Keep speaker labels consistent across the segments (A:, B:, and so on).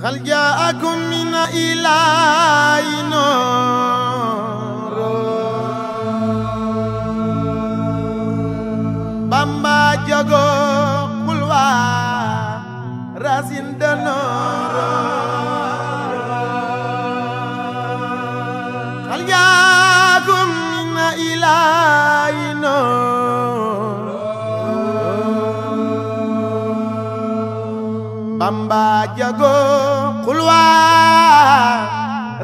A: هل جاءكم من إله نور بامبا جاغو قلوا راسين دنور هل جاءكم من إله نور بامبا جاغو قلوا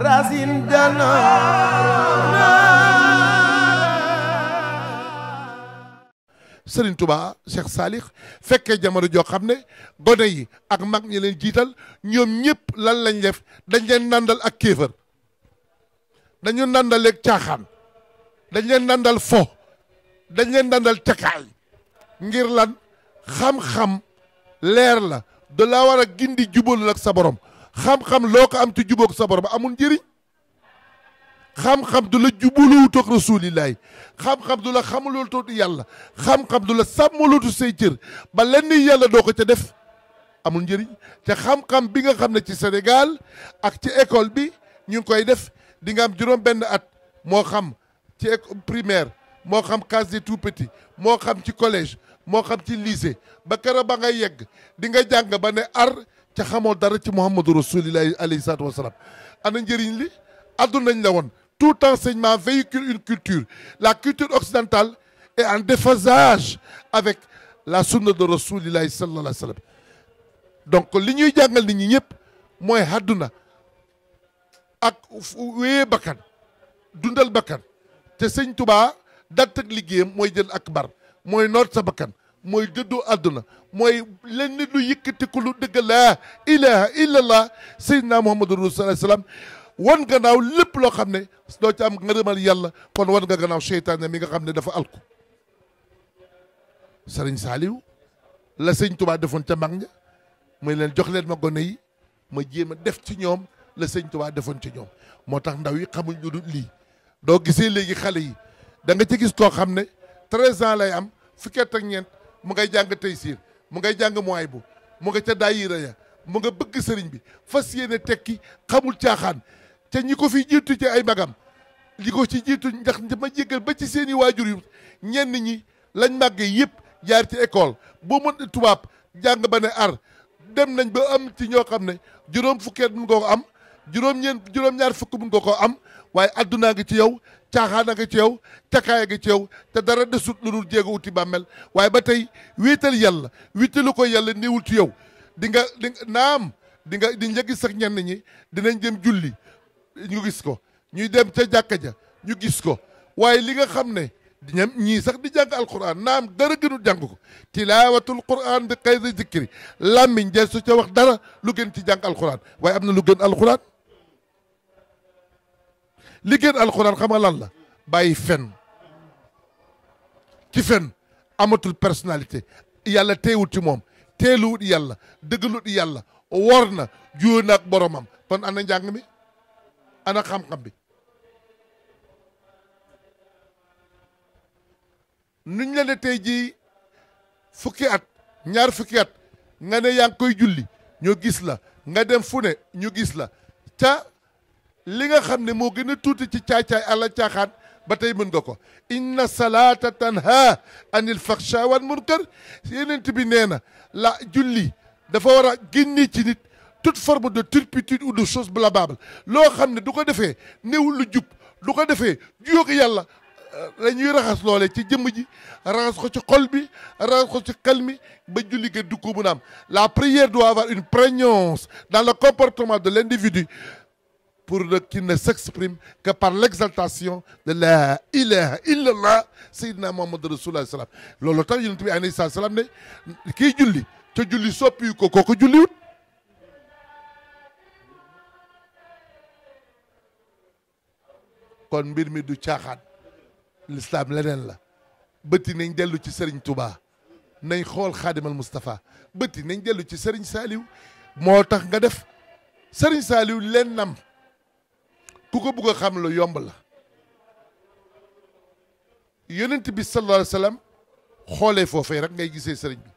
A: راسين دنور
B: Sëriñ Tuubaa Cheikh Salih fekkee jamono joo xam ne gone yi ak mag ñi leen jiital ñoom ñëpp lan lañ def dañ leen nandal ak kéefër dañu nandaleeg caaxaan dañ leen nandal fo dañ leen nandal tekaay ngir lan xam-xam leer la da laa war a gindi jubal ak sa borom xam-xam loo ko am te jubóog sa borom amul njëriñ xam-xam du la jubuluwutoog rasulillahi xam-xam du la xamulootoog yàlla xam-xam du la sàmmalootu say cër ba lenn yàlla doo ko ca def amul njëriñ te xam-xam bi nga xam ne ci Sénégal ak ci école bi ñu ngi koy def di nga am juróom benn at moo xam ci primaire moo xam case des tout petits moo xam ci collège moo xam ci lycée ba keroog ba ngay yegg di nga jàng ba ne ar ca xamoo dara ci Muhammadu rasulillahi alayhi salaatu wasalaam ana njëriñ li àdduna nañ la woon. Tout enseignement véhicule une culture. La culture occidentale est en déphasage avec la sunna de Rasulillah sallallahu alayhi wa sallam. Donc li ñuy jàngal nit ñi ñëpp mooy àdduna ak wéyee bakkan dundal bakkan te sëñ Tuubaa dat ak liggéeyam mooy jël akbar mooy noot sa bakkan mooy dëddoo àdduna mooy lenn lu yëkkatiku lu dëgg laa ilaha illallah sayyidina Muhammadu Rasulullah sallam wan gannaaw lépp loo xam ne doo ci am ngërëmal yàlla kon wan nga gannaaw seytaane mi nga xam ne dafa alku sëriñ Saaliw la sëñ Tuubaa defoon ca mag ña muy leen jox leen ma gone yi ma jéem a def ci ñoom la sëñ Tuubaa defoon ci ñoom moo tax ndaw yi xamuñ lu dul lii doo gisee léegi xale yi da nga ci gis koo xam ne 13 ans lay am fukki at ak ñeent mu ngay jàng Taysiir mu ngay jàng Muwaybu mu nga ca daayira ya mu nga bëgg sëriñ bi fas yéene tekki xamul caaxaan te ñi ko fi jiitu ci ay magam li ko ci jiitu ndax ma jéggal ba ci seeni waajur yu ñenn ñi lañ màggee yëpp jaar ci école boo mën tubaab jàng ba ne ar dem nañ ba am ci ñoo xam ne juróom fukkeet mun nga ko am juróom-ñaar fukk mun nga ko am waaye addunaa ngi ci yow caaxaana nga ci yow cakaaya nga ci yow te dara desut lu dul jéego uti bàmmel waaye ba tey wéetal yàlla wéetalu ko yàlla néewul ci yow di nga naam di nga gis sax ñenn ñi dinañ dem julli ñu gis ko ñuy dem ca jàkka ja ñu gis ko waaye li nga xam ne ñam ñii sax di jàng alquran naam dara gënul jàng ko tilaawatul quran bi xayri zikri làmmiñ jël su ca wax dara lu gën ci jàng alquran waaye am na lu gën alquran li gën alquran xam nga lan la bàyyi fen ci fen amatul personnalité yàlla teewul ci moom teeluwut yàlla dëggalut yàlla wor na juyoo na ak boromam kon ana njàng mi ana xam-xam bi nuñ la ne tey jii fukki at ñaar fukki at nga ne yaa ngi koy julli ñu gis la nga dem fu ne ñu gis la ca li nga xam ne moo gën a tuuti ci caay-caay àlla caaxaan ba tey mën nga ko inna salata tanha anil faxsha wal munkar yenent bi nee na la julli dafa war a génne ci nit toute forme de turpitude ou de chose blâmable loo xam ne du ko defee néewul lu jub du ko defee juyoo ko yàlla la ñuy raxas loole ci jëmm ji raxas ko ci xol bi raxas ko ci xel mi ba julli ga du ko mun a am la prière doit avoir une prégnance dans le comportement de l'individu pour qu'il ne s'exprime que par l'exaltation de la ilaha illallah sayyidina Muhammad rasulullah sallam loolu tax yonent bi alayhi salaam ne kii julli ca julli soppi ko kooku julliwut kon mbir mi du caaxaan l'islam leneen la bëti nañ dellu ci Serigne Touba nañ xool Xaadimal Moustapha bëti nañ dellu ci Serigne Saliou moo tax nga def Serigne Saliou leen nam ku ko bugg a xam lu yomb la yonent bi sallallahu alayhi wa sallam xoolee foofee rek ngay gisee sëriñ bi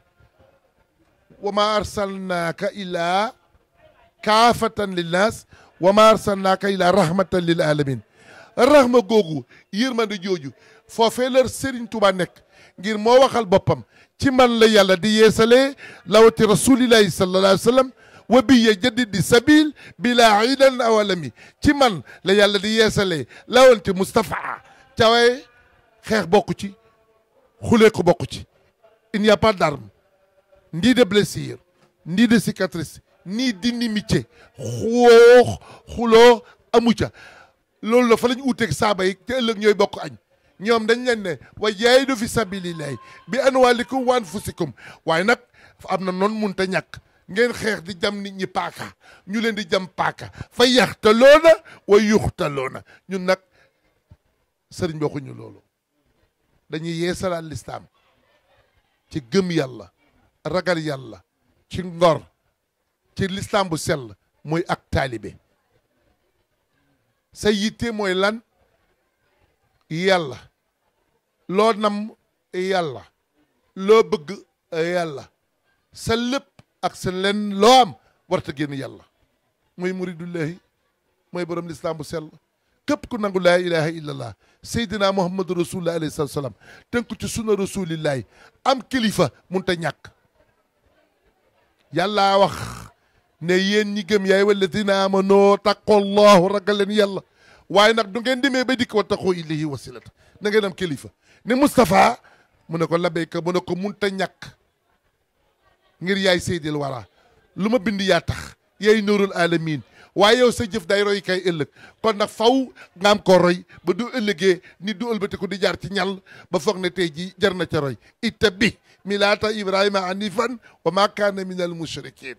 B: wa ma arsalnaaka illaa kaafatan linnaas wa ma arsalnaaka ila rahmatan lil alamin rahma googu yërmande jooju foofee la Serigne Touba nekk ngir moo waxal boppam ci man la yàlla di yeesalee lawati rasulillahi sallallahu alayhi wa sallam wa bi jaddidi sabil bila idan awalami ci man la yàlla di yeesalee lawanti Moustapha cawee xeex bokku ci xulee ko bokku ci il n'y a pas d'arme ni de blessure ni de cicatrice ni d'inimitié xuloo amu ca loolu la fa lañ uuteeg saaba yi te ëllëg ñooy bokk añ ñoom dañ leen ne wa jaahidu fi sabilillahi bi amwaalikum wa anfusikum waaye nag am na noonu mun ta ñàkk ngeen xeex di jam nit ñi paaka ñu leen di jam paaka fa yaxtaloona wa yuxtaloona ñun nag sëriñ bi waxuñu loolu dañuy yeesalaat lislaam ci gëm yàlla ragal yàlla ci ngor ci lislaam bu sell mooy ak taalibe sa yitte mooy lan yàlla loo nam yàlla loo bëgg yàlla sa lépp ak sa len loo am warta génn yàlla mooy muridullahi mooy borom lislaam bu sell képp ku nangu laa ilaha illallah seydina muhammadu rasulullah alayhi salatu salaam tënku ci sunna rasulillahi am kilifa mun ta ñàkk yàlla wax ne yéen ñi gëm yaay walladina amano taqallahu ragal leen yàlla waaye nag du ngeen demee ba dikk wa taqoo ilayhi wasilata na ngeen am kilifa ne Moustapha mu ne ko labayka mu ne ko mun ta ñàkk ngir yaay seydil wara lu ma bind yaa tax yaay nuurul alamin waaye yow sa jëf day roy kay ëllëg kon nag faw nga am ko roy ba du ëllëgee nit du ëlbati ko di jaar ci ñal ba foog ne tey ji jar na ca roy ittabi milata ibrahima hanifan wa ma kaana min al mushrikin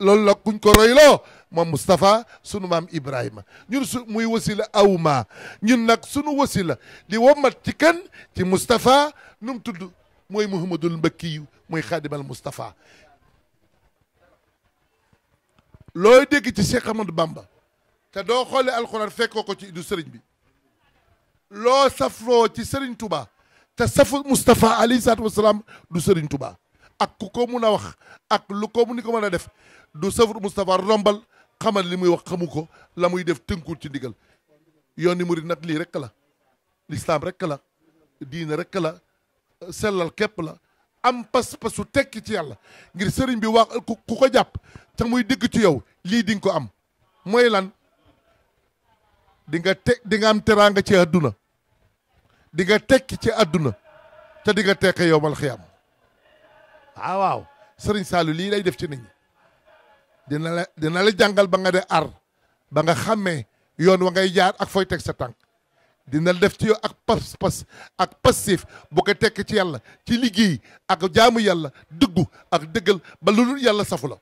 B: loolu la kuñ ko royloo moom Moustapha sunu maam Ibrahima ñun su muy wasila awma ñun nag sunu wasila di womat ci kan ci Moustapha nu mu tudd mooy Muhammadul Mbakkiyu mooy xaadimal Moustapha looy dégg ci Cheikh Ahmadou Bamba te doo xoolee alxuraan fekkoo ko ci du sëriñ bi loo safloo ci sëriñ Touba te safu Moustapha alayhi salaatu wasalaam du sëriñ Touba ak ku ko mun a wax ak lu ko mu ni ko mën a def du safur Moustapha rombal xamal li muy wax xamu ko la muy def tënkul ci ndigal yoon ni murid nag lii rek la lislaam rek la diine rek la sellal képp la am pas-pasu tekki ci yàlla ngir sëriñ bi wax ku ko jàpp te muy dëgg ci yow lii di nga ko am mooy lan di nga am teraanga ci àdduna di nga tekki ci àdduna te di nga tekke yowmal xiyam waaw sëriñ Saliou lii lay def ci nit ñi dina la jàngal ba nga de ar ba nga xàmmee yoon wa ngay jaar ak fooy teg sa tànk dina def ci yow ak pas-pas ak passif bu ko tekk ci yàlla ci liggéey ak jaamu yàlla dëggu ak dëggal ba lu dul yàlla safu la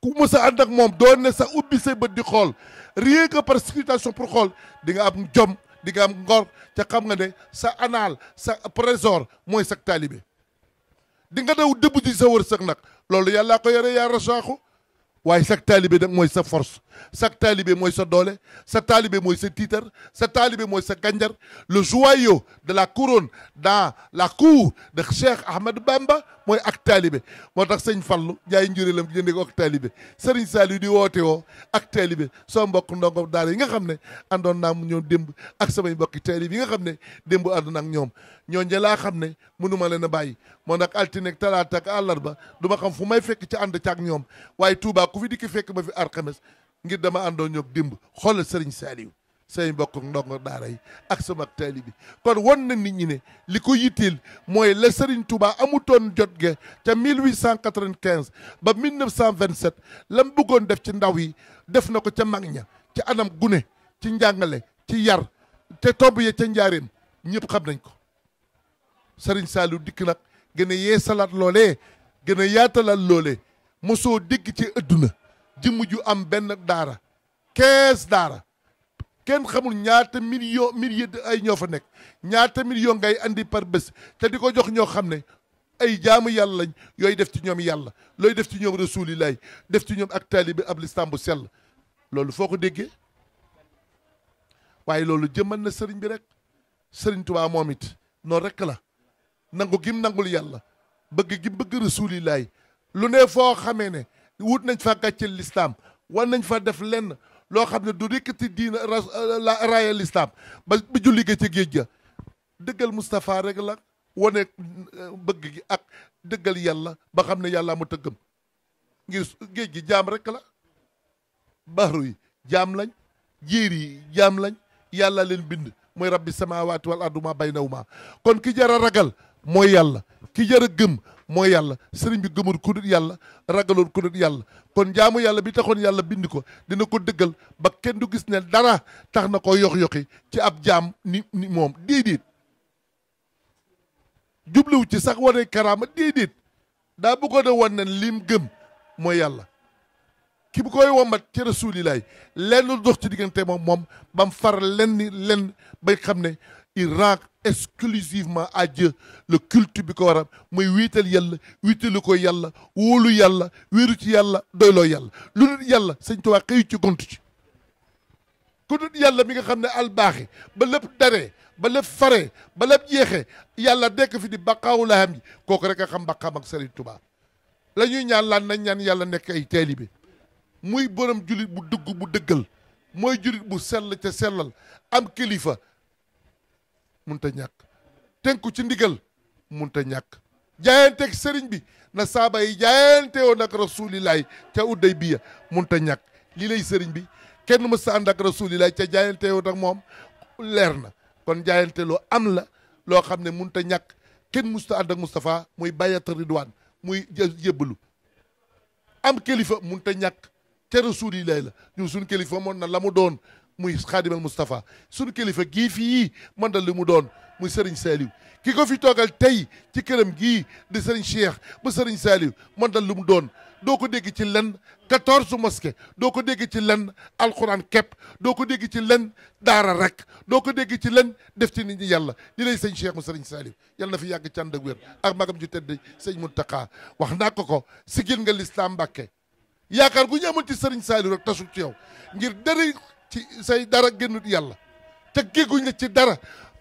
B: ku mës a ànd ak moom doon ne sa ubbi say bët di xool rien que par scrutation pour xool di nga am jom di nga am ngor ca xam nga ne sa anaal sa trésor mooy sa taalibe di nga daw dëbb ci sa wërsëg nag loolu yàllaa ko yore yaa rasaaxu waaye sa taalibe nag mooy sa force sa taalibe mooy sa doole sa taalibe mooy sa tiitar sa taalibe mooy sa gànjar le joyau de la couronne dans la cour de Cheikh Ahmadou Bamba mooy ak taalibe moo tax sëñ Fallu jaay njuréelam jëndee ko ak taalibe Serigne Saliou di woote woo ak taalibe soo mbokk ndongo daara yi nga xam ne àndoon naa mu ñoom démb ak samay mbokki taalibe yi nga xam ne démb àndoon ak ñoom ñoo laa xam ne mënuma leen a bàyyi moo nag altine ak talaata ak àllarba du ma xam fu may fekk ci ànd caag ñoom waaye Touba ku fi dikki fekk ma fi alxames ngir dama àndoon ñoom démb xoolal Serigne Saliou say mbokk ndongo daara yi ak sama taalibe bi kon won na nit ñi ne li ko yitteel mooy la Serigne Touba amutoon jot ge ca 1895 ba 1927 lam bëggoon def ci ndaw yi def na ko ca mag ña ci anam gune ci njàngale ci yar te tomb ye ca njaareem ñëpp xam nañ ko Serigne Saliou dikk nag gën a yeesalaat loolee gën a yaatalaat loolee mosoo dégg ci adduna jëmm ju am benn daara 15 daara kenn xamul ñaata milliers ay ñoo fa nekk ñaata million ngay andi par bés te di ko jox ñoo xam ne ay jaamu yàlla lañ yooyu def ci ñoom yàlla looy def ci ñoom rasulillahi def ci ñoom ak taalibe ab lislam bu sell loolu foo ko déggee waaye loolu jëmmal na sëriñ bi rek sëriñ Tuubaa moom it noonu rek la nangu gim nangul yàlla bëgg gi bëgg rasulillahi lu ne foo xamee ne wut nañ fa gàcceel l'islam war nañ fa def lenn loo xam ne du rikkati diina raaya l'islam ba julli ga ca géej ga dëggal Moustapha rek la wane bëgg gi ak dëggal yàlla ba xam ne yàlla mu tëggam ngir géej gi jaam rek la baxru yi jaam lañ jéer yi jaam lañ yàlla leen bind mooy rabbi samawati wal ardu ma baynahuma kon ki jar a ragal mooy yàlla ki jar a gëm mooy yàlla sëriñ bi gëmul ku dul yàlla ragaloon ku dul yàlla kon jaamu yàlla bi taxoon yàlla bind ko dina ko dëggal ba kenn du gis ne dara tax na ko yox-yoxi ci ab jaam ni moom déedéet jubluwu ci sax wane karaama déedéet daa bëggoon a wan ne lim gëm mooy yàlla ki bu koy wombat ci rasulilaay lenn lu dox ci diggante moom bam far lenn bay xam ne il rend exclusivement à Dieu le culte bi ko war a muy wiital yàlla wiitalu ko yàlla wóolu yàlla wéeru ci yàlla doyloo yàlla lu dul yàlla sëñ Tuubaa xëyu ci gontu ci ku dul yàlla mi nga xam ne albaaxi ba lépp daree ba lépp faree ba lépp jeexee yàlla dekk fi di baqaawu laham ji kooku rek a xam baqaam ak Sëriñ Tuubaa la ñuy ñaan laan nañ ñaan yàlla nekk ay taalibe muy borom julit bu dëgg bu dëggal mooy julit bu sell ca sellal am kilifa munta ñàkk tënku ci ndigal munta ñàkk jaayanteeg sëriñ bi na saaba yi jaayante woon ak rasulillahi ca Udaybiya munta ñàkk lii lay sëriñ bi kenn mës sa ànd ak rasulillahi ca jaayante woon ak moom leer na kon jaayante loo am la loo xam ne munta ñàkk kenn musta ànd ak Moustapha muy bayata ridwaan muy jébbalu am kilifa munta ñàkk te rasulillahi la ñun suñu kilifa moon na la mu doon muy xaadimal Moustapha suñu kilifa gii fii mën na li mu doon muy Serigne Saliou ki ko fi toogal tey ci këram gii di Serigne Cheikh ba Serigne Saliou mën na li mu doon doo ko dégg ci lenn 14 mosquée doo ko dégg ci lenn alxuraan képp doo ko dégg ci lenn daara rek doo ko dégg ci lenn def ci nit ñi yàlla li lay sëñ Cheikh mu Serigne Saliou yàlla na fi yàgg cànd ak wér ak magam ju tedd sëñ Mountakha wax naa ko sigil nga lislaam Mbàkke yaakaar gu ñu amoon ci Serigne Saliou rek tasul ci yow ngir dara ci say dara génnut yàlla te géeguñ la ci dara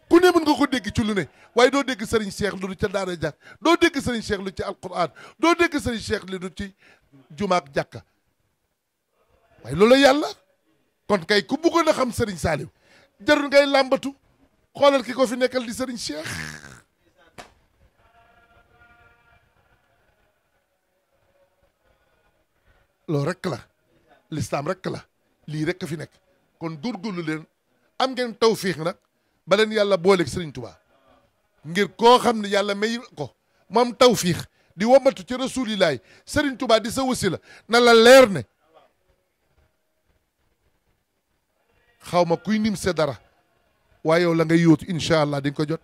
B: ku ne mën nga ko dégg ci lu ne waaye doo dégg Serigne Cheikh lu ca daara jàkk doo dégg Serigne Cheikh lu ci alquran doo dégg Serigne Cheikh lu ci jumaak jàkka waaye loolu yàlla kon kay ku bëggoon a xam Serigne Saliou jarul ngay làmbatu xoolal ki ko fi nekkal di Serigne Cheikh loolu rek la l'islam rek la lii rek fi nekk kon góorgóorlu leen am ngeen tawfiix nag ba leen yàlla booleeg Serigne Touba ngir koo xam ne yàlla may ko moom tawfiix di womatu ci rasulillahi Serigne Touba di sa wasila na la leer ne xaw ma kuy nim se dara waaye yow la ngay yóotu incha allah di nga ko jot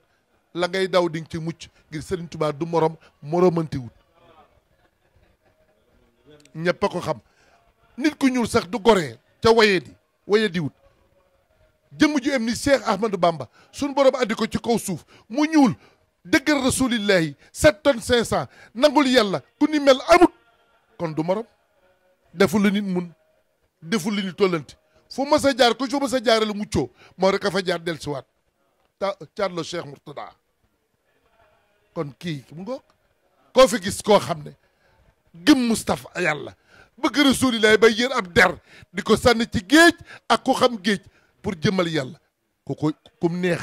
B: la ngay daw di nga ci mucc ngir Serigne Touba du moromanti wut ñëpp a ko xam nit ku ñuul sax du goree ca waye di wut jëmm ju em ni Cheikh Ahmadou Bamba suñu borom andi ko ci kaw suuf mu ñuul dëggal rasulillahi 7 tonnes 500 nangul yàlla ku ni mel amut kon du morom deful lu nit mun deful lu nit tollanti fu mas a jaar ku fu mas a jaarale muccoo moo rek a fa jaar del siwaat caarlo Cheikh Mourtada kon kii mu ngoog koo fi gis koo xam ne gëm Moustapha yàlla bëgg rasulillahi bay yër ab der di ko sànni ci géej ak ko xam géej pour jëmmal yàlla ku kum neex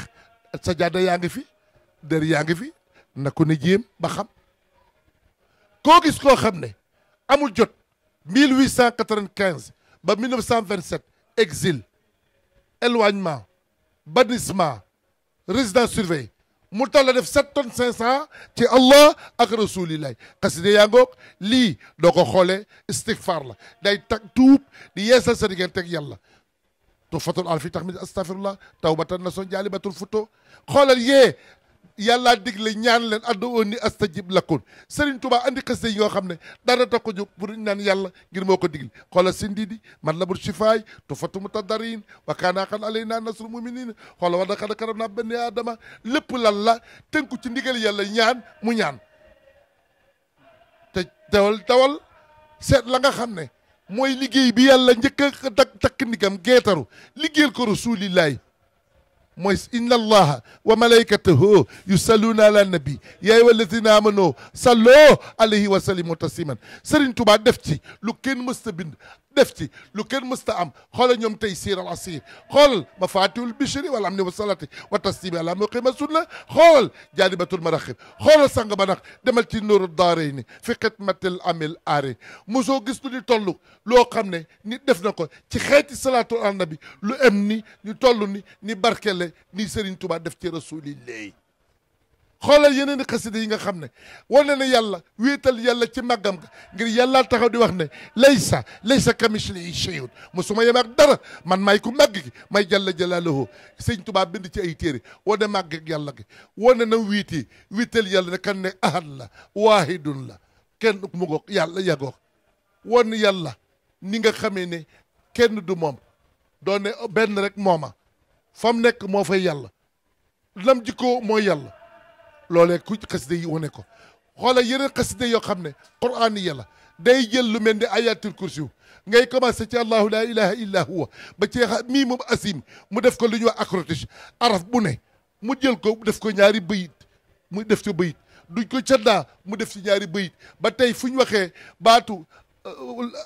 B: sa jaada yaa ngi fi der yaa ngi fi na ko ne jéem ba xam koo gis koo xam ne amul jot 1895 ba 1927 exil éloignement bannissement résidence surveillée mu toll def 7 tonnes 500 ci Allah ak rasulillahi xasida yaa ngoog lii doo ko xoolee istigfaar la day tag tuub di yeesal sa diggante ak yàlla tufatul alfi taxmid astafirullah tawbatan na son jaalibatul futo xoolal yee yàllaa digle ñaan leen ad'uuni astajib lakum Serigne Touba andi xasida yi yoo xam ne dara tax ko jóg pour naan yàlla ngir moo ko digle xoolal sindidi man la bul shifaay tufatu mutadarin wa kaana xan alayna nasrul muminin xoolal wa laqad karamna bani aadama lépp lan la tënku ci ndigal yàlla ñaan mu ñaan te tawal seet la nga xam ne mooy liggéey bi yàlla njëkk a takk ndigam geetaru liggéeyal ko rasulillahi mooy inna allaha wa malaikatahu yusalluna ala nabi ya ayyuha alladina amanu sallu alayhi wa sallimu tasliman Serigne Touba def ci lu kenn mësta bind def ci lu kenn mësta am xoolal ñoom tey siir al asir xoolal mafatihul bishri wal amni wa salati wa taslimi ala muqima sunna xoolal jaalibatul maraqib xoolal sang ba nag demal ci nuuru daarayni fi xidmatil amil aari mosoo gis lu ñu toll loo xam ne nit def na ko ci xeeti salaatu ala nabi lu em ni ñu toll ni barkele ni Serigne Touba def ci rasulillahi xoolal yeneen i xasida yi nga xam ne wane na yàlla wéetal yàlla ci màggam ga ngir yàlla taxaw di wax ne laysa kamislihi shay'un mosuma yem ak dara man maay ku màgg gi may jalla jalaaluhu sëñ Tuubaa bind ci ay téere wane màgg ak yàlla gi wane na wéetal yàlla ne kan ne ahad la waahidun la kenn mu goog yàlla yagoog wan yàlla ni nga xamee ne kenn du moom doone benn rek mooma fam nekk moo fay yàlla lam jikkoo mooy yàlla loolee ku xasida yi wane ko xoolal yeneen xasida yoo xam ne quraan yàlla day jël lu mel ni ayatul kursi ngay commencé ci allahu la ilaha illa huwa ba ci mii moom asim mu def ko lu ñuy wax acrostiche araf bu ne mu jël ko def ko ñaari bayit mu def ci bayit duñ ko caddaa mu def ci ñaari bayit ba tey fu ñu waxee baatu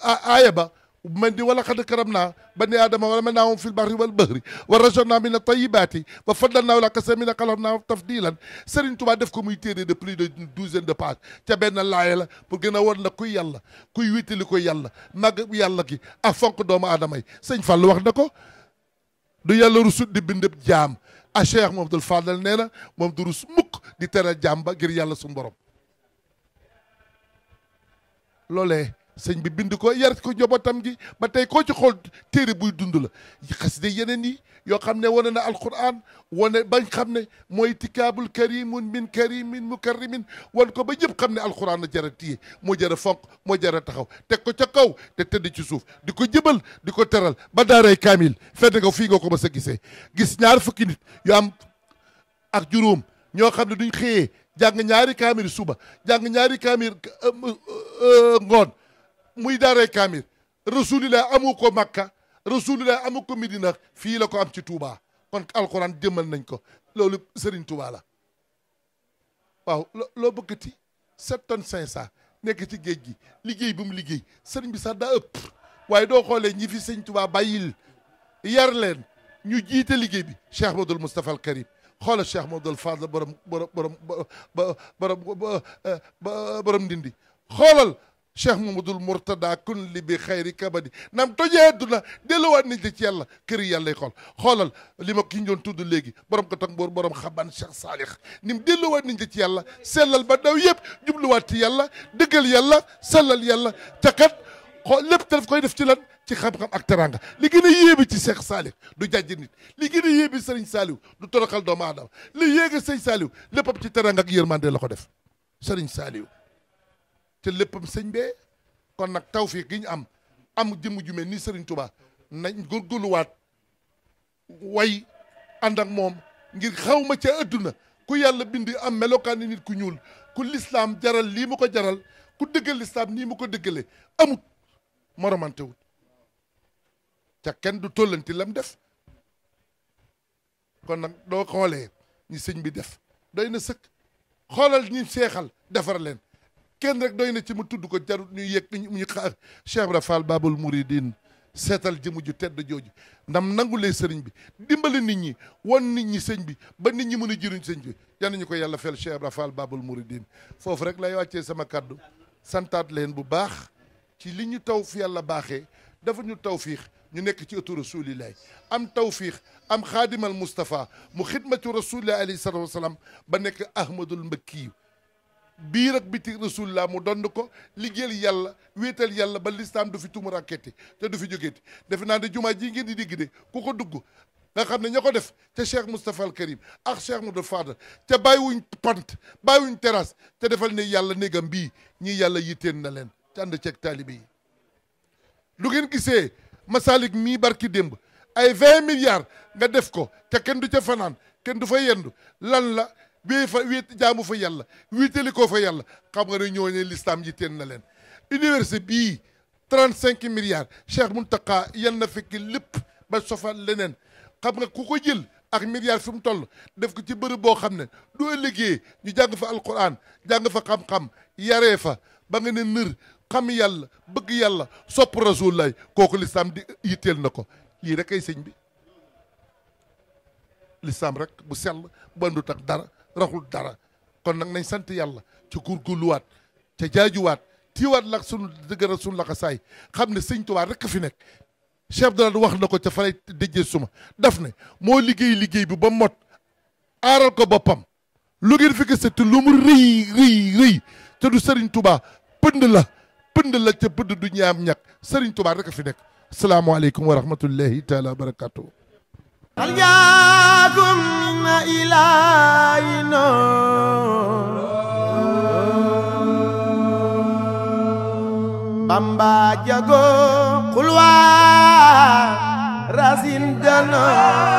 B: aaya ba man di wala xad karam naa bani aadama wala ma naawum fil barri wal bahri wa rajana min at-tayyibaati wa faddalnaa ala kasiirin mimman xalaqnaa tafdiilan Serigne Touba def ko muy téere de plus d'une douzaine de pages ca benn laaya la pour gën a won la kuy yàlla kuy wittali ko yàlla màgg yàlla gi ak fonk doomu aadama yi sëñ Fall wax na ko du yàlla rusut di bindab jaam a Cheikh Mouhamadoul Fadal nee na moom du rus mukk di teral jaam ba ngir yàlla suñu borom loolee sëñ bi bind ko yar ko njabootam gi ba tey koo ci xool téere buy dund la xasida yeneen yi yoo xam ne wane na alquran wane bañ xam ne mooy tikaabul karimun min karimin mukarrimin wan ko ba ñëpp xam ne alquran a jara téye moo jara fonk moo jara taxaw teg ko ca kaw te tëdd ci suuf di ko jëbal di ko teral ba daaray kaamil fedd nga fii nga ko mas a gisee gis ñaar fukki nit yu am ak juróom ñoo xam ne duñ xëyee jàng ñaari kaamil suba jàng ñaari kaamil ngoon muy daaray kaamir rasulillah amu ko makka rasulillah amu ko midina fii la ko am ci Touba kon alquran jëmmal nañ ko loolu Serigne Touba la waaw loo bëggati 7 tonnes 500 nekk ci géej gi liggéey bi mu liggéey Serigne bi sax daa ëpp waaye doo xoolee ñi fi sëñ Touba bàyyil yar leen ñu jiite liggéey bi Cheikh Modou Moustapha al Karim xoolal Cheikh Modou Fadal borom ndindi xoolal Cheikh Mamadul Mourtada kun li bi xayri kabadi nam tojee adduna delluwaat nañ ci yàlla kër yi yàlla xool xoolal li ma ki ñu doon tudd léegi borom ko tag boor borom xaban Cheikh Salih ni mu delluwaat nañ ci yàlla sellal ba daw yëpp jubluwaat ci yàlla dëggal yàlla sellal yàlla ca kat xool lépp te daf koy def ci lan ci xam-xam ak teranga li gën a yéebe ci Cheikh Salih du jàjj nit li gën a yéebe Serigne Saliou du toroxal doomu aadama li yéege Serigne Saliou léppam ci teranga ak yërmande la ko def Serigne Saliou te léppam sëñ bee kon nag tawfiq gi ñu am jëmm ju mel ni Serigne Touba nañ góorgóorluwaat way ànd ak moom ngir xawma ca adduna ku yàlla bind am melokaani nit ku ñuul ku lislaam jaral lii mu ko jaral ku dëggal lislaam nii mu ko dëggale amut moromante wut ca kenn du tollanti lam def kon nag doo xoolee ñi sëñ bi def doy na sëkk xoolal ñi seexal defar leen kenn rek doy na ci mu tudd ko jarut ñuy yëg ñu xaar Cheikh Ibra Fall Babul Mouridine seetal jëmu ju tedd jooju ndam nangulee sëriñ bi dimbali nit ñi won nit ñi sëñ bi ba nit ñi mën a jëriñ sëñ bi yal nañu ko yàlla fel Cheikh Ibra Fall Babul Mouridine foofu rek lay wàccee sama kaddu santaat leen bu baax ci li ñu taw fi yàlla baaxee dafa ñu tawfiix ñu nekk ci ëttu rasulillahi am tawfiix am xaadimal Moustapha mu xidmatu rasulillahi alayhi salatu wasalaam ba nekk Ahmadul Mbakkiyu biir ak biti rasulillah mu dond ko liggéeyal yàlla wéetal yàlla ba lislaam du fi tumuranketi te du fi jógeeti defe naa ne jumaa ji ngeen di digg de ku ko dugg nga xam ne ña ko def te Cheikh Moustapha al Karim ak Cheikh Modou Fadal te bàyyiwuñ pant bàyyiwuñ terrasse te defal ne yàlla négam bii ñii yàlla yitteen na leen te ànd ceeg taalibe yi lu ngeen gisee Masalik mii barki démb ay 20 milliards nga def ko te kenn du ca fanaan kenn du fa yendu lan la wéy fa wéet jaamu fa yàlla wéetali koo fa yàlla xam nga ne ñooñu lislaam yi teen na leen université bii 35 milliards Cheikh Mountakha yal na fekk lépp ba sofal leneen xam nga ku ko jël ak milliards fi mu toll def ko ci bërëb boo xam ne doo liggéey ñu jàng fa alquran jàng fa xam-xam yaree fa ba nga ne nër xam yàlla bëgg yàlla sopp rasulullah kooku lislaam di yitteel na ko lii rek ay sëñ bi lislaam rek bu sell bandut ak dara raxul dara kon nag nañ sant yàlla ci góorgóorluwaat ca jaajuwaat tiiwaat lak sunu dëgëra sunu laxasaay xam ne sëñ Tuubaa rek fi nekk chef de wax na ko ca falay déjee suma daf ne moo liggéey bi ba mot aaral ko boppam lu ngeen fi gis te lu mu rëy te du Serigne Touba pënd la ca pënd du ñaam ñàkk Serigne Touba rek fi nekk asalaamaaleykum wa rahmatullahi taala wa barakatuh
A: aljaakum na ilaahina Bamba jago xulwa rasin dana